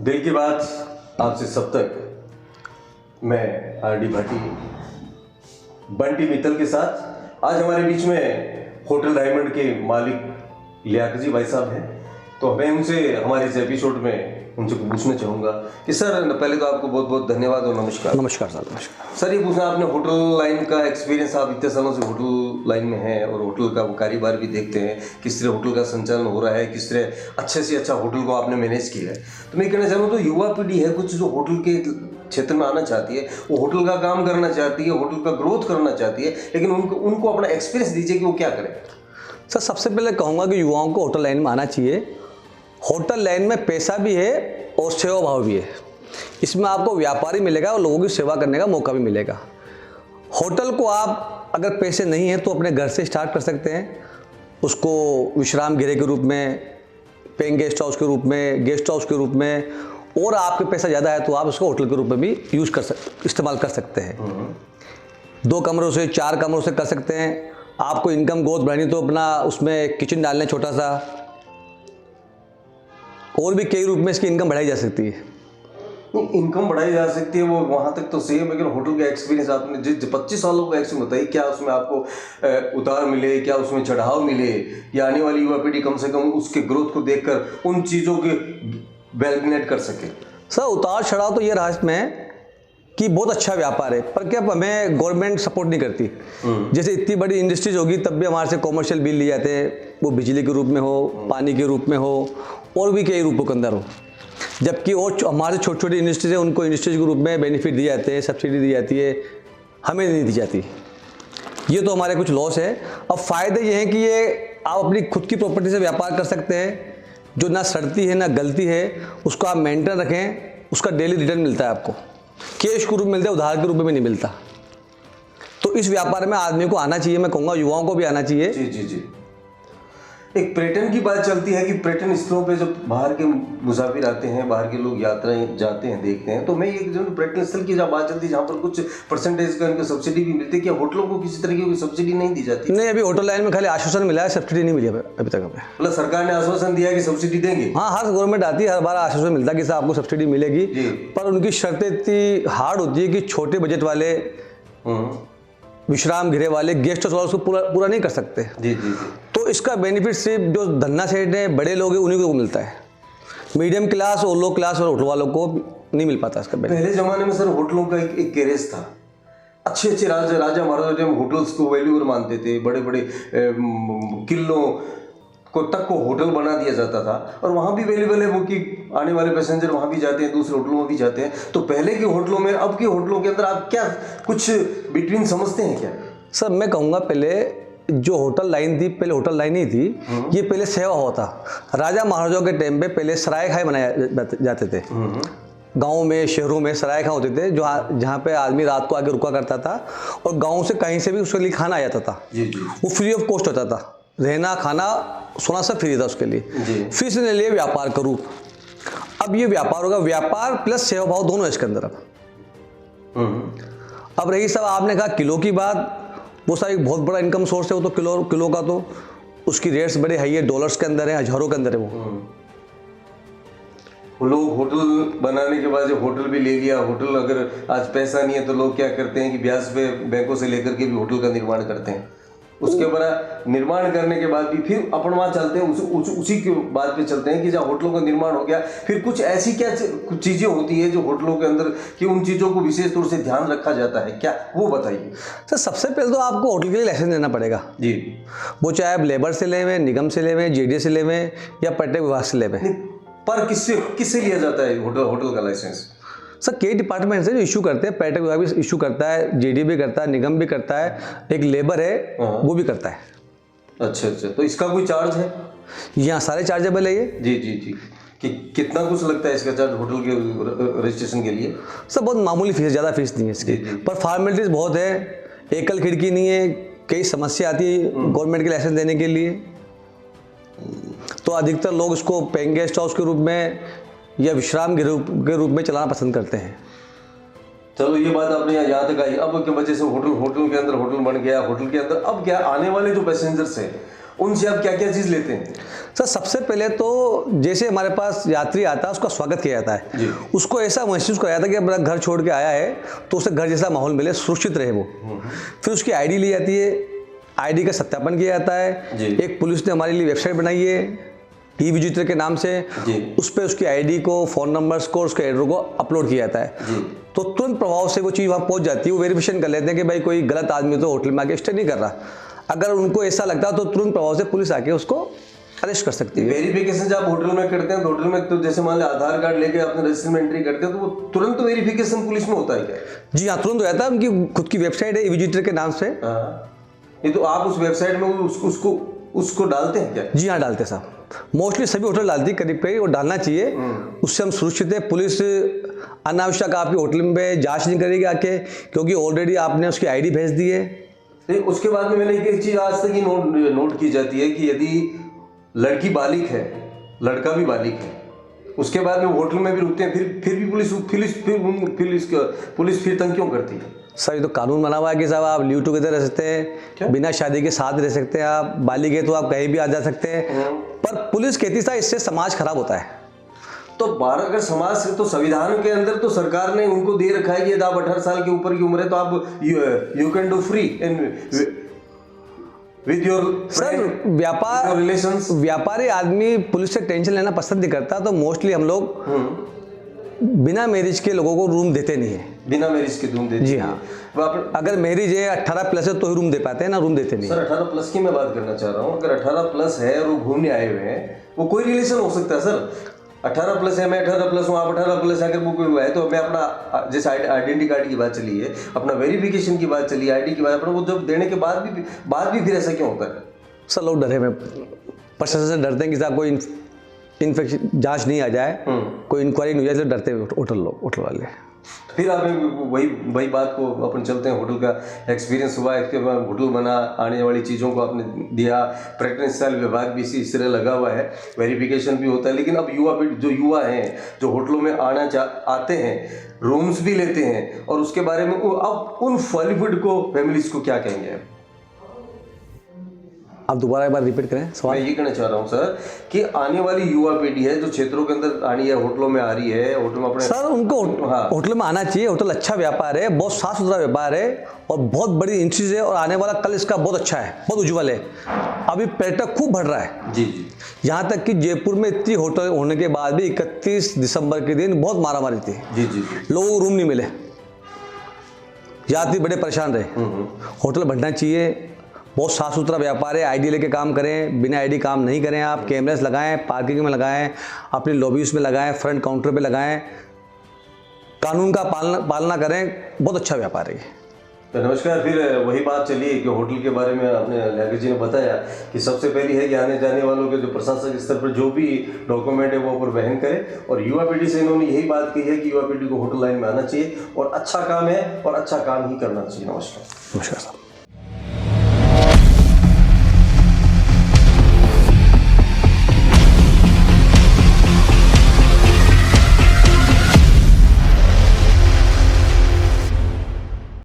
दिल की बात आपसे सब तक मैं आरडी भाटी बंटी मित्तल के साथ आज हमारे बीच में होटल डायमंड के मालिक लियाकत जी भाई साहब हैं। तो मैं उनसे हमारे इस एपिसोड में उनसे पूछना चाहूँगा कि सर पहले तो आपको बहुत बहुत धन्यवाद और नमस्कार। नमस्कार सर। नमस्कार सर, ये पूछना आपने होटल लाइन का एक्सपीरियंस, आप इतने सालों से होटल लाइन में हैं और होटल का कारोबार भी देखते हैं, किस तरह होटल का संचालन हो रहा है, किस तरह अच्छे से अच्छा होटल को आपने मैनेज किया है। तो मैं कहना चाहूँ तो युवा पीढ़ी है कुछ जो होटल के क्षेत्र में आना चाहती है, वो होटल का काम करना चाहती है, होटल का ग्रोथ करना चाहती है, लेकिन उनको अपना एक्सपीरियंस दीजिए कि वो क्या करें। सर, सबसे पहले कहूँगा कि युवाओं को होटल लाइन में आना चाहिए। होटल लाइन में पैसा भी है और सेवा भाव भी है। इसमें आपको व्यापारी मिलेगा और लोगों की सेवा करने का मौका भी मिलेगा। होटल को आप अगर पैसे नहीं हैं तो अपने घर से स्टार्ट कर सकते हैं, उसको विश्राम गृह के रूप में, पेइंग गेस्ट हाउस के रूप में, गेस्ट हाउस के रूप में, और आपके पैसा ज़्यादा है तो आप उसको होटल के रूप में भी इस्तेमाल कर सकते हैं। 2 कमरों से 4 कमरों से कर सकते हैं। आपको इनकम ग्रोथ बढ़ानी तो अपना उसमें किचन डालना छोटा सा, और भी कई रूप में इसकी इनकम बढ़ाई जा सकती है। इनकम बढ़ाई जा सकती है, वो वहाँ तक तो सेम, लेकिन होटल का एक्सपीरियंस आपने जिस 25 सालों का एक्सपीरियंस बताइए, क्या उसमें आपको उतार मिले, क्या उसमें चढ़ाव मिले, या आने वाली युवा पीढ़ी कम से कम उसके ग्रोथ को देखकर उन चीज़ों के वैल्यूनेट कर सके। सर, उतार चढ़ाव तो ये रहा इसमें कि बहुत अच्छा व्यापार है, पर क्या हमें गवर्नमेंट सपोर्ट नहीं करती। जैसे इतनी बड़ी इंडस्ट्रीज होगी तब भी हमारे से कॉमर्शियल बिल लिए जाते हैं, वो बिजली के रूप में हो, पानी के रूप में हो, और भी कई रूपों के अंदर हो। जबकि और हमारे छोटी छोटी इंडस्ट्रीज है उनको इंडस्ट्रीज के रूप में बेनिफिट दिए जाते हैं, सब्सिडी दी जाती है, हमें नहीं दी जाती। ये तो हमारे कुछ लॉस है। अब फ़ायदे ये हैं कि ये आप अपनी खुद की प्रॉपर्टी से व्यापार कर सकते हैं, जो ना सड़ती है ना गलती है, उसको आप मेंटेन रखें, उसका डेली रिटर्न मिलता है आपको, कैश के रूप में मिलता है, उधार के रूप में नहीं मिलता। तो इस व्यापार में आदमी को आना चाहिए, मैं कहूँगा युवाओं को भी आना चाहिए। जी जी जी। एक पर्यटन की बात चलती है कि पर्यटन स्थलों पे जब बाहर के मुसाफिर आते हैं, बाहर के लोग यात्राएं जाते हैं, देखते हैं, तो मैं एक जो पर्यटन स्थल की जब बात चलती है जहाँ पर कुछ परसेंटेज का इनको सब्सिडी भी मिलती है, क्या होटलों को किसी तरीके की सब्सिडी नहीं दी जाती? नहीं, अभी होटल लाइन में खाली आश्वासन मिला है, सब्सिडी नहीं मिली अभी तक हमें। मतलब सरकार ने आश्वासन दिया है कि सब्सिडी देंगे। हाँ, हर गवर्नमेंट आती है, हर बार आश्वासन मिलता है कि साहब आपको सब्सिडी मिलेगी, पर उनकी शर्तें इतनी हार्ड होती है कि छोटे बजट वाले, विश्राम गृह वाले, गेस्ट हाउस वाले उसको पूरा नहीं कर सकते। जी जी जी। तो इसका बेनिफिट सिर्फ जो धन्ना सेठ है, बड़े लोग हैं, उन्हीं को मिलता है। मीडियम क्लास और लो क्लास और होटल वालों को नहीं मिल पाता इसका बेनिफिट। पहले जमाने में सर होटलों का एक क्रेज था। अच्छे अच्छे राजा महाराजा होटल्स को वैल्यूर मानते थे, बड़े बड़े किलों को तक को होटल बना दिया जाता था, और वहाँ भी अवेलेबल है वो कि आने वाले पैसेंजर वहाँ भी जाते हैं, दूसरे होटलों में भी जाते हैं। तो पहले के होटलों में अब के होटलों के अंदर आप क्या कुछ बिटवीन समझते हैं क्या? सर, मैं कहूँगा पहले जो होटल लाइन थी, पहले होटल लाइन ही थी, ये पहले सेवा होता। राजा महाराजाओं के टाइम पे पहले सराय खाए बनाए जाते थे। गाँव में, शहरों में सराय खाए होते थे, जहाँ पे आदमी रात को आके रुका करता था, और गाँव से कहीं से भी उसके लिए खाना आ जाता था। जी जी। वो फ्री ऑफ कॉस्ट होता था, रहना खाना सोना सब फ्री था उसके लिए। फिर इसने लिए व्यापार करूँ। अब ये व्यापार होगा, व्यापार प्लस सेवा भाव दोनों है इसके अंदर। अब रही सब आपने कहा किलो की बात, वो सारा एक बहुत बड़ा इनकम सोर्स है वो तो, किलो का तो उसकी रेट्स बड़े हाई है, डॉलर्स के अंदर है, हजारों के अंदर है वो लोग होटल बनाने के बाद जब होटल भी ले लिया, होटल अगर आज पैसा नहीं है तो लोग क्या करते हैं कि ब्याज पे बैंकों से लेकर के भी होटल का निर्माण करते हैं। उसके बाद निर्माण करने के बाद भी फिर अपन वहाँ चलते हैं, उसी के बात पे चलते हैं कि जब होटलों का निर्माण हो गया, फिर कुछ ऐसी क्या चीज़ें होती है जो होटलों के अंदर कि उन चीज़ों को विशेष तौर से ध्यान रखा जाता है, क्या वो बताइए। सर, सबसे पहले तो आपको होटल के लिए लाइसेंस लेना पड़ेगा जी। वो चाहे आप लेबर से लेवें, निगम से लेवें, JDA से लेवें, या पर्यटक विभाग से लेवें। पर किससे लिया जाता है होटल का लाइसेंस? सर, कई डिपार्टमेंट से जो इशू करते हैं, पर्यटक विभाग भी इशू करता है, JDA भी करता है, निगम भी करता है, एक लेबर है वो भी करता है। अच्छा अच्छा, तो इसका कोई चार्ज है? यहाँ सारे चार्जेबल है ये। जी जी जी। कितना कुछ लगता है इसका चार्ज होटल के रजिस्ट्रेशन के लिए? सर, बहुत मामूली फीस, ज़्यादा फीस नहीं है इसकी, पर फॉर्मेलिटीज बहुत है। एकल खिड़की नहीं है, कई समस्या आती है गवर्नमेंट के लाइसेंस देने के लिए। तो अधिकतर लोग इसको पेइंग गेस्ट हाउस के रूप में या विश्राम गृह के रूप में चलाना पसंद करते हैं। चलो, ये बात आपने यहाँ तक आई। अब की वजह से होटल के अंदर होटल बन गया, होटल के अंदर अब क्या आने वाले जो पैसेंजर्स हैं उनसे आप क्या क्या चीज़ लेते हैं? सर सबसे पहले तो जैसे हमारे पास यात्री आता है उसका स्वागत किया जाता है जी। उसको ऐसा महसूस कराया जाता है कि अपना घर छोड़ के आया है तो उसे घर जैसा माहौल मिले, सुरक्षित रहे वो। फिर उसकी आईडी ली जाती है, आईडी का सत्यापन किया जाता है। जी। एक पुलिस ने हमारे लिए वेबसाइट बनाई है ई विजिटर के नाम से, उस पर उसकी आईडी को, फ़ोन नंबर्स को, उसके एड्रेस को अपलोड किया जाता है। जी। तो तुरंत प्रभाव से वो चीज़ वहाँ पहुँच जाती है। वो वेरिफिकेशन कर लेते हैं कि भाई कोई गलत आदमी तो होटल में आके स्टे नहीं कर रहा। अगर उनको ऐसा लगता है तो तुरंत प्रभाव से पुलिस आके उसको अरेस्ट कर सकती है। वेरिफिकेशन जब आप होटल में करते हैं तो होटल में तो जैसे मान लो आधार कार्ड लेके आपने रजिस्टर में एंट्री करते हैं तो वो तुरंत वेरिफिकेशन पुलिस में होता है क्या? जी हाँ, तुरंत हो जाता है। उनकी खुद की वेबसाइट है ई विजिटर के नाम से। नहीं तो आप उस वेबसाइट में उसको डालते हैं क्या? जी हाँ, डालते साहब। मोस्टली सभी होटल डालती है, करीब करीब, और डालना चाहिए। उससे हम सुरक्षित है। पुलिस अनावश्यक आपके होटल में जांच नहीं करेगी आके, क्योंकि ऑलरेडी आपने उसकी आईडी भेज दी है। उसके बाद में मैंने एक चीज़ आज तक ही नोट की जाती है कि यदि लड़की बालिग है, लड़का भी बालिग है, उसके बाद में होटल में भी रुकते हैं, फिर भी पुलिस फिर तंग क्यों करती है? सर ये तो कानून बना हुआ है कि साहब आप लिव टुगेदर रह सकते हैं, बिना शादी के साथ रह सकते हैं, आप बालिग है तो आप कहीं भी आ जा सकते हैं। पर पुलिस कहती है इससे समाज खराब होता है। तो 12 अगर समाज से तो संविधान के अंदर तो सरकार ने उनको दे रखा है कि यदि आप 18 साल के ऊपर की उम्र है तो आप you can do free with your sir व्यापारी आदमी पुलिस से टेंशन लेना पसंद नहीं करता, तो मोस्टली हम लोग बिना मैरिज के लोगों को रूम देते नहीं है। बिना मैरिज के रूम देते? जी हाँ। अगर मैरिज है 18 प्लस है तो ही रूम दे पाते हैं, ना रूम देते नहीं। सर 18 प्लस की मैं बात करना चाह रहा हूँ। अगर 18 प्लस है और वो घूमने आए हुए हैं, वो कोई रिलेशन हो सकता है सर। 18 प्लस है, मैं 18 प्लस हूँ, आप 18 प्लस अगर वो कोई हुआ है तो मैं अपना, जैसे आइडेंटिटी कार्ड की बात चली है, अपना वेरिफिकेशन की बात चली है, आईडी की बात, अपना वो जब देने के बाद भी फिर ऐसा क्यों होता है? सर लोग डरे में, प्रशासन से डरते हैं कि साहब कोई इन्फेक्शन जांच नहीं आ जाए, कोई इंक्वायरी नहीं हो जाए, तो डरते हैं होटल वाले। फिर आप वही बात को अपन चलते हैं, होटल का एक्सपीरियंस हुआ, इसके बाद होटल बना, आने वाली चीज़ों को आपने दिया, पर्यटन स्थल विभाग भी इसी तरह लगा हुआ है, वेरिफिकेशन भी होता है। लेकिन अब युवा हैं जो होटलों में आते हैं, रूम्स भी लेते हैं, और उसके बारे में अब उन बॉलीवुड को, फैमिलीज को क्या कहेंगे? आप दोबारा एक बार रिपीट करें सवाल। मैं ये कहना चाह रहा हूँ सर कि आने वाली युवा पीढ़ी है जो क्षेत्रों के अंदर आनी है, होटलों में आ रही है, होटल में अपने, सर उनको होटल में आना चाहिए। होटल अच्छा व्यापार है, बहुत साफ सुथरा व्यापार है और बहुत बड़ी इंडस्ट्रीज है, और आने वाला कल इसका बहुत अच्छा है, बहुत उज्जवल है। अभी पर्यटक खूब बढ़ रहा है। जी जी। यहाँ तक कि जयपुर में इतनी होटल होने के बाद भी 31 दिसंबर के दिन बहुत मारामारी थी। जी जी। लोगों को रूम नहीं मिले, यात्री बड़े परेशान रहे। होटल बढ़ना चाहिए, बहुत साफ सुथरा व्यापार है। आईडी लेके काम करें, बिना आईडी काम नहीं करें। आप कैमरेस लगाएं, पार्किंग में लगाएं, अपनी लॉबीज में लगाएं, फ्रंट काउंटर पे लगाएं, कानून का पालना करें। बहुत अच्छा व्यापार है। तो नमस्कार। फिर वही बात चलिए कि होटल के बारे में आपने लियाकत जी ने बताया कि सबसे पहली है कि आने जाने वालों के जो प्रशासनिक स्तर पर जो भी डॉक्यूमेंट है वो पर वहन करें, और युवा पीढ़ी से इन्होंने यही बात कही है कि युवा पीढ़ी को होटल लाइन में आना चाहिए और अच्छा काम है और अच्छा काम ही करना चाहिए। नमस्कार। नमस्कार साहब।